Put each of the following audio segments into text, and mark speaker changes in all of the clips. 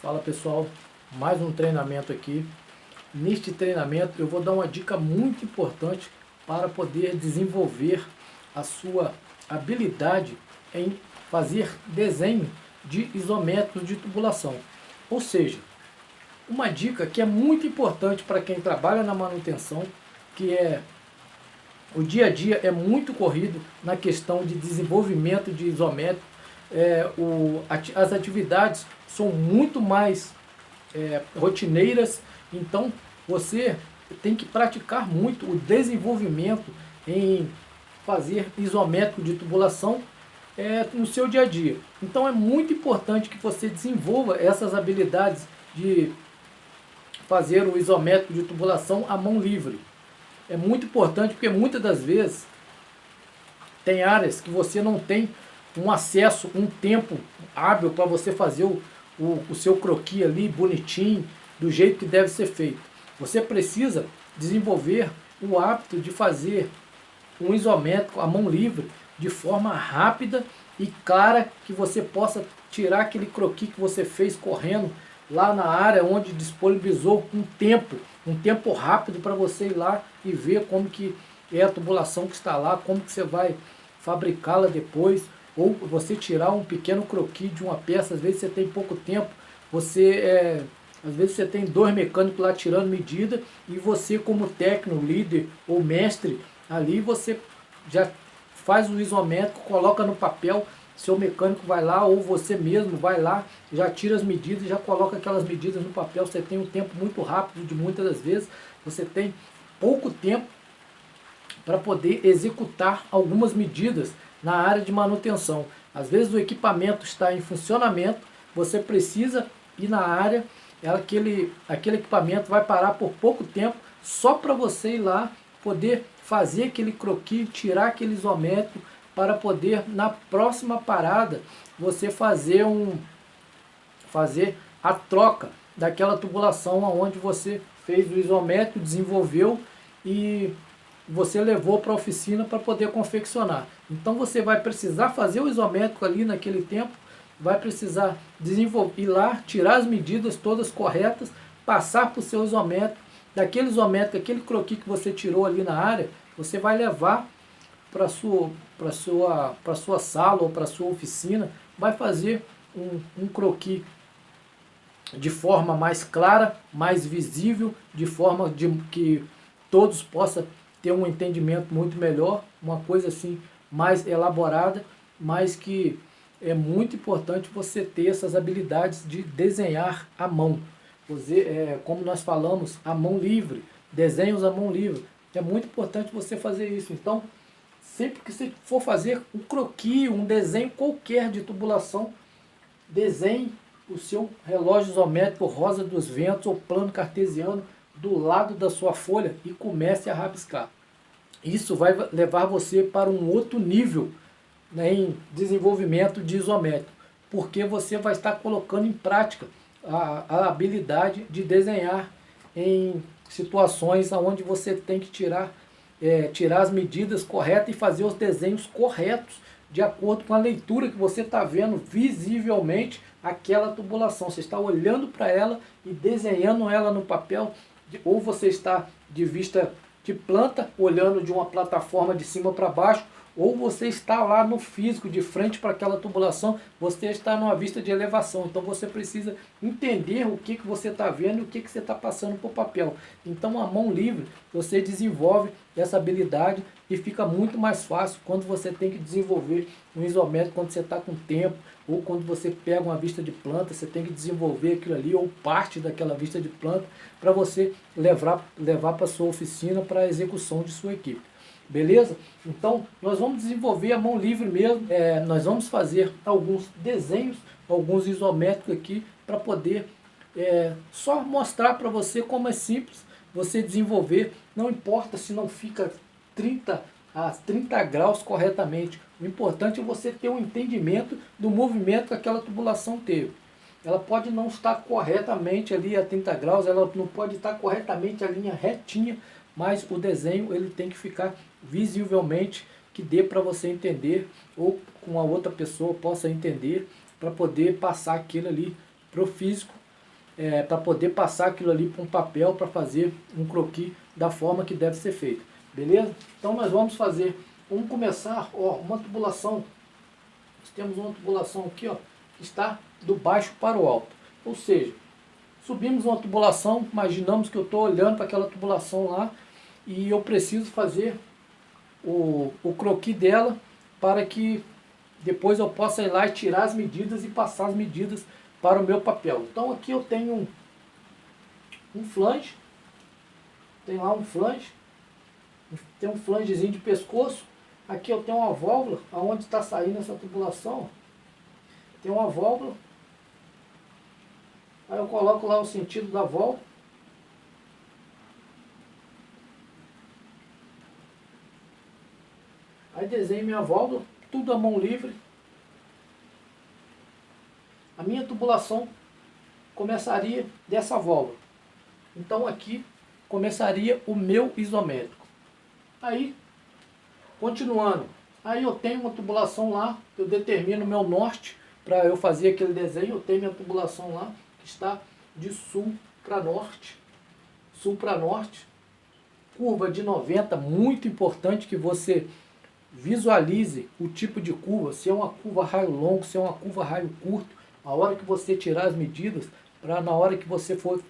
Speaker 1: Fala pessoal, mais um treinamento aqui. Neste treinamento eu vou dar uma dica muito importante para poder desenvolver a sua habilidade em fazer desenho de isométricos de tubulação. Ou seja, uma dica que é muito importante para quem trabalha na manutenção, que é o dia a dia é muito corrido na questão de desenvolvimento de isométrico. As atividades são muito mais rotineiras, então você tem que praticar muito o desenvolvimento em fazer isométrico de tubulação no seu dia a dia. Então é muito importante que você desenvolva essas habilidades de fazer o isométrico de tubulação à mão livre. É muito importante porque muitas das vezes tem áreas que você não tem um acesso, um tempo hábil para você fazer o seu croquis ali bonitinho, do jeito que deve ser feito. Você precisa desenvolver o hábito de fazer um isométrico à mão livre de forma rápida e clara, que você possa tirar aquele croquis que você fez correndo lá na área onde disponibilizou um tempo rápido para você ir lá e ver como que é a tubulação que está lá, como que você vai fabricá-la depois, ou você tirar um pequeno croquis de uma peça. Às vezes você tem pouco tempo, às vezes você tem dois mecânicos lá tirando medida, e você como técnico, líder ou mestre ali, você já faz o isométrico, coloca no papel, seu mecânico vai lá, ou você mesmo vai lá, já tira as medidas, já coloca aquelas medidas no papel. Você tem um tempo muito rápido, de muitas das vezes você tem pouco tempo para poder executar algumas medidas na área de manutenção. Às vezes o equipamento está em funcionamento, você precisa ir na área, aquele equipamento vai parar por pouco tempo, só para você ir lá poder fazer aquele croquis, tirar aquele isométrico, para poder na próxima parada você fazer a troca daquela tubulação onde você fez o isométrico, desenvolveu e você levou para a oficina para poder confeccionar. Então você vai precisar fazer o isométrico ali naquele tempo, vai precisar desenvolver, ir lá, tirar as medidas todas corretas, passar para o seu isométrico, daquele isométrico, aquele croquis que você tirou ali na área, você vai levar para sua sala ou para sua oficina, vai fazer um croquis de forma mais clara, mais visível, de forma que todos possam ter um entendimento muito melhor, uma coisa assim mais elaborada, mas que é muito importante você ter essas habilidades de desenhar à mão. Como nós falamos, à mão livre, desenhos à mão livre. É muito importante você fazer isso. Então, sempre que você for fazer um croquis, um desenho qualquer de tubulação, desenhe o seu relógio isométrico rosa dos ventos ou plano cartesiano do lado da sua folha e comece a rabiscar. Isso vai levar você para um outro nível, né, em desenvolvimento de isométrico, porque você vai estar colocando em prática a habilidade de desenhar em situações onde você tem que tirar as medidas corretas e fazer os desenhos corretos de acordo com a leitura que você está vendo visivelmente aquela tubulação. Você está olhando para ela e desenhando ela no papel, ou você está de vista de planta, olhando de uma plataforma de cima para baixo, ou você está lá no físico, de frente para aquela tubulação, você está numa vista de elevação. Então você precisa entender o que você está vendo e o que você está passando para o papel. Então a mão livre, você desenvolve essa habilidade e fica muito mais fácil quando você tem que desenvolver um isométrico, quando você está com tempo, ou quando você pega uma vista de planta, você tem que desenvolver aquilo ali, ou parte daquela vista de planta, para você levar para a sua oficina para a execução de sua equipe. Beleza? Então, nós vamos desenvolver a mão livre mesmo. Nós vamos fazer alguns desenhos, alguns isométricos aqui, para poder só mostrar para você como é simples você desenvolver. Não importa se não fica 30 graus corretamente. O importante é você ter um entendimento do movimento que aquela tubulação teve. Ela pode não estar corretamente ali a 30 graus, ela não pode estar corretamente a linha retinha, mas o desenho ele tem que ficar visivelmente, que dê para você entender, ou com a outra pessoa possa entender, para poder passar aquilo ali para o físico para poder passar aquilo ali para um papel para fazer um croquis da forma que deve ser feito. Beleza? Então nós vamos começar, ó, uma tubulação. Nós temos uma tubulação aqui, ó, que está do baixo para o alto. Ou seja, subimos uma tubulação, imaginamos que eu estou olhando para aquela tubulação lá e eu preciso fazer o croquis dela para que depois eu possa ir lá e tirar as medidas e passar as medidas para o meu papel. Então aqui eu tenho um flange, tem lá um flange, tem um flangezinho de pescoço. Aqui eu tenho uma válvula, aonde está saindo essa tubulação, tem uma válvula. Aí eu coloco lá o sentido da válvula. Aí desenho minha válvula, tudo à mão livre. A minha tubulação começaria dessa válvula. Então aqui começaria o meu isométrico. Aí, continuando, aí eu tenho uma tubulação lá, eu determino o meu norte para eu fazer aquele desenho. Eu tenho minha tubulação lá, que está de sul para norte. Sul para norte. Curva de 90, muito importante que você visualize o tipo de curva, se é uma curva raio longo, se é uma curva raio curto, a hora que você tirar as medidas, para na hora que você for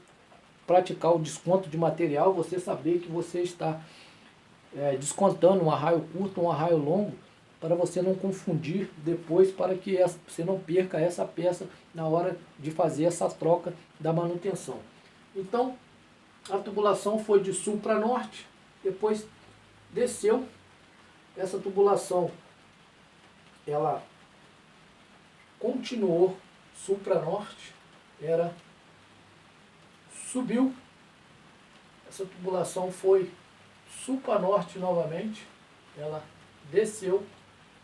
Speaker 1: praticar o desconto de material, você saber que você está descontando um arraio curto, um arraio longo, para você não confundir depois, para que você não perca essa peça na hora de fazer essa troca da manutenção. Então, a tubulação foi de sul para norte, depois desceu. Essa tubulação, ela continuou sul para norte, subiu, essa tubulação foi sul para norte novamente, ela desceu,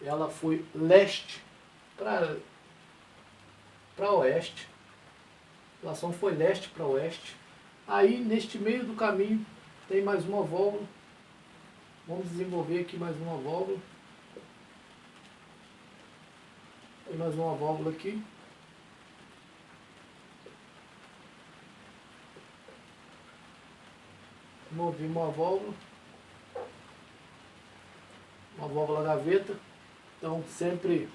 Speaker 1: ela foi leste para oeste, a tubulação foi leste para oeste. Aí neste meio do caminho tem mais uma válvula. Vamos desenvolver aqui mais uma válvula. Tem mais uma válvula aqui. Movi uma válvula. Uma válvula gaveta. Então sempre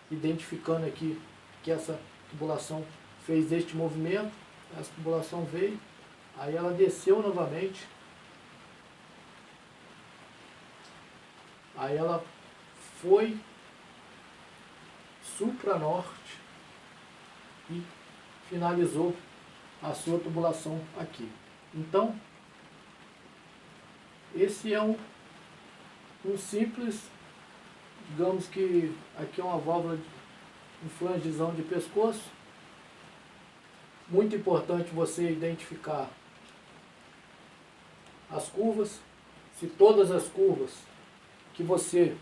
Speaker 1: identificando aqui que essa tubulação fez este movimento. Essa tubulação veio. Aí ela desceu novamente. Aí ela foi sul para norte e finalizou a sua tubulação aqui. Então, esse é um simples, digamos que aqui é uma válvula, um flangezão de pescoço. Muito importante você identificar as curvas. Se todas as curvas que você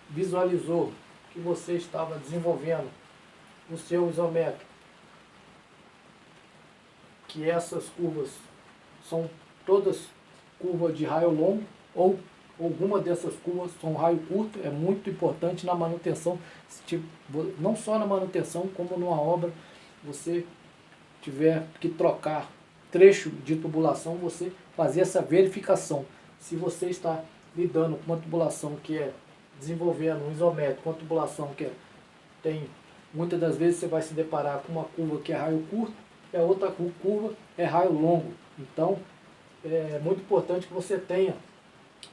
Speaker 1: visualizou, que você estava desenvolvendo no seu isométrico, que essas curvas são todas curvas de raio longo, ou alguma dessas curvas são raio curto, é muito importante na manutenção, não só na manutenção, como numa obra, você tiver que trocar trecho de tubulação, você fazer essa verificação. Se você está lidando com uma tubulação que é desenvolvendo um isométrico, uma tubulação que tem, muitas das vezes você vai se deparar com uma curva que é raio curto e a outra curva é raio longo. Então é muito importante que você tenha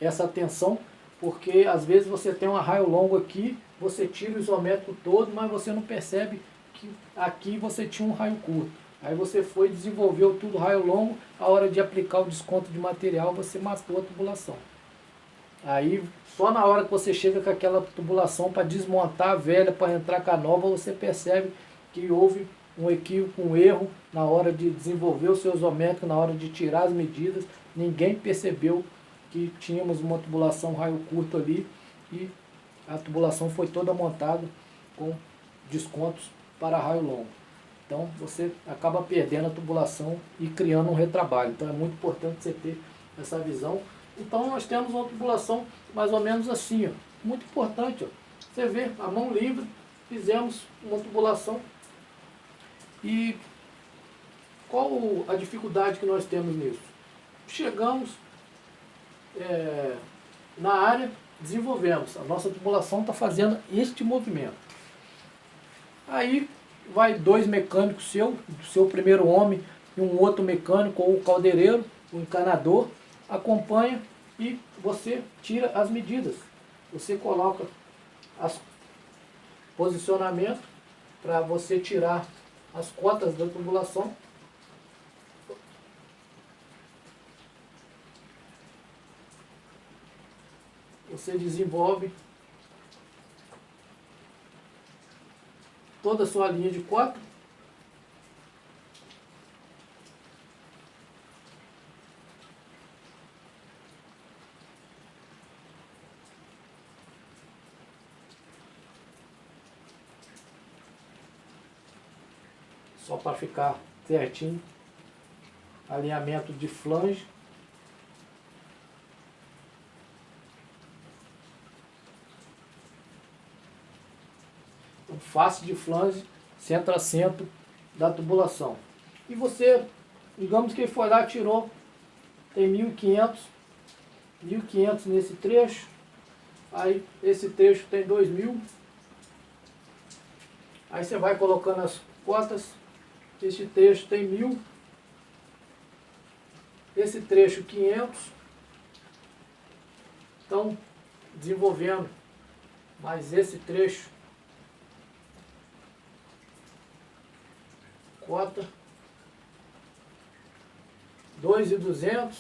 Speaker 1: essa atenção, porque às vezes você tem um raio longo aqui, você tira o isométrico todo, mas você não percebe que aqui você tinha um raio curto. Aí você foi, desenvolveu tudo raio longo, a hora de aplicar o desconto de material você matou a tubulação. Aí, só na hora que você chega com aquela tubulação para desmontar a velha, para entrar com a nova, você percebe que houve um equívoco, um erro na hora de desenvolver o seu isométrico, na hora de tirar as medidas. Ninguém percebeu que tínhamos uma tubulação raio curto ali e a tubulação foi toda montada com descontos para raio longo. Então, você acaba perdendo a tubulação e criando um retrabalho. Então, é muito importante você ter essa visão. Então nós temos uma tubulação mais ou menos assim, ó. Muito importante, ó. Você vê, a mão livre, fizemos uma tubulação e Qual a dificuldade que nós temos nisso? Chegamos na área, desenvolvemos, a nossa tubulação está fazendo este movimento. Aí vai dois mecânicos do seu primeiro homem e um outro mecânico, ou o caldeireiro, o encanador, acompanha e você tira as medidas. Você coloca os posicionamento para você tirar as cotas da tubulação. Você desenvolve toda a sua linha de cota. Só para ficar certinho. Alinhamento de flange. Face de flange, centro a centro da tubulação. E você, digamos que ele foi lá, tirou, tem 1.500 nesse trecho, aí esse trecho tem 2.000, aí você vai colocando as cotas, este trecho tem 1.000, esse trecho 500, então desenvolvendo mais esse trecho, cota 2.200,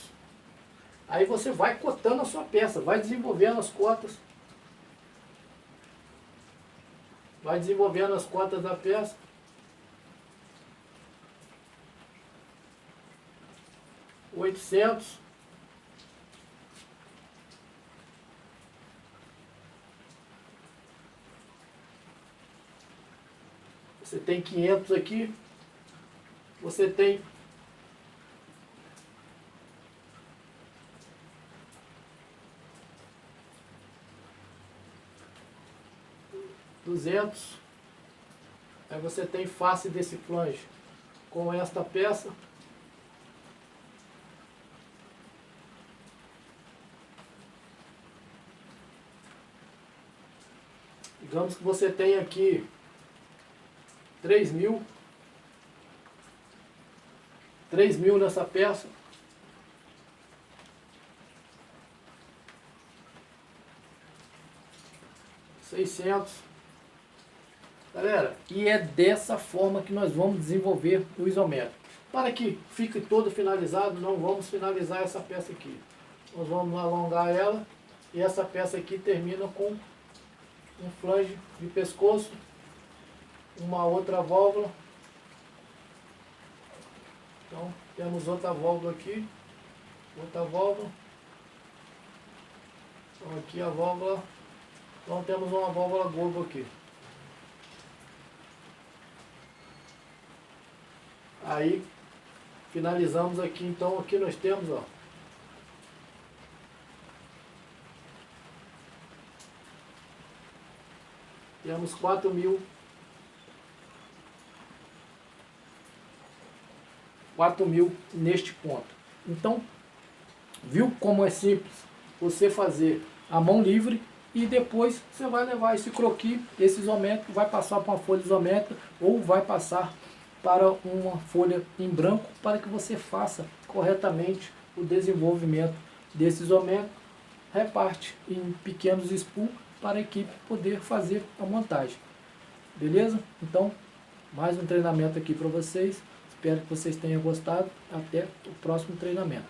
Speaker 1: aí você vai cotando a sua peça, vai desenvolvendo as cotas, da peça, $800, você tem 500 aqui. Você tem 200. Aí você tem face desse flange com esta peça. Digamos que você tem aqui 3.000 nessa peça. $600. Galera, e é dessa forma que nós vamos desenvolver o isométrico. Para que fique todo finalizado, não vamos finalizar essa peça aqui. Nós vamos alongar ela e essa peça aqui termina com um flange de pescoço, uma outra válvula. Então, temos outra válvula aqui, outra válvula. Então, aqui a válvula. Então, temos uma válvula Gogo aqui. Aí, finalizamos aqui. Então, aqui nós temos, ó, temos 4.000 neste ponto. Então, viu como é simples você fazer a mão livre e depois você vai levar esse croquis, esse isométrico, vai passar para uma folha isométrica ou vai passar para uma folha em branco para que você faça corretamente o desenvolvimento desse isométrico. Reparte em pequenos spool para a equipe poder fazer a montagem. Beleza? Então, mais um treinamento aqui para vocês. Espero que vocês tenham gostado. Até o próximo treinamento.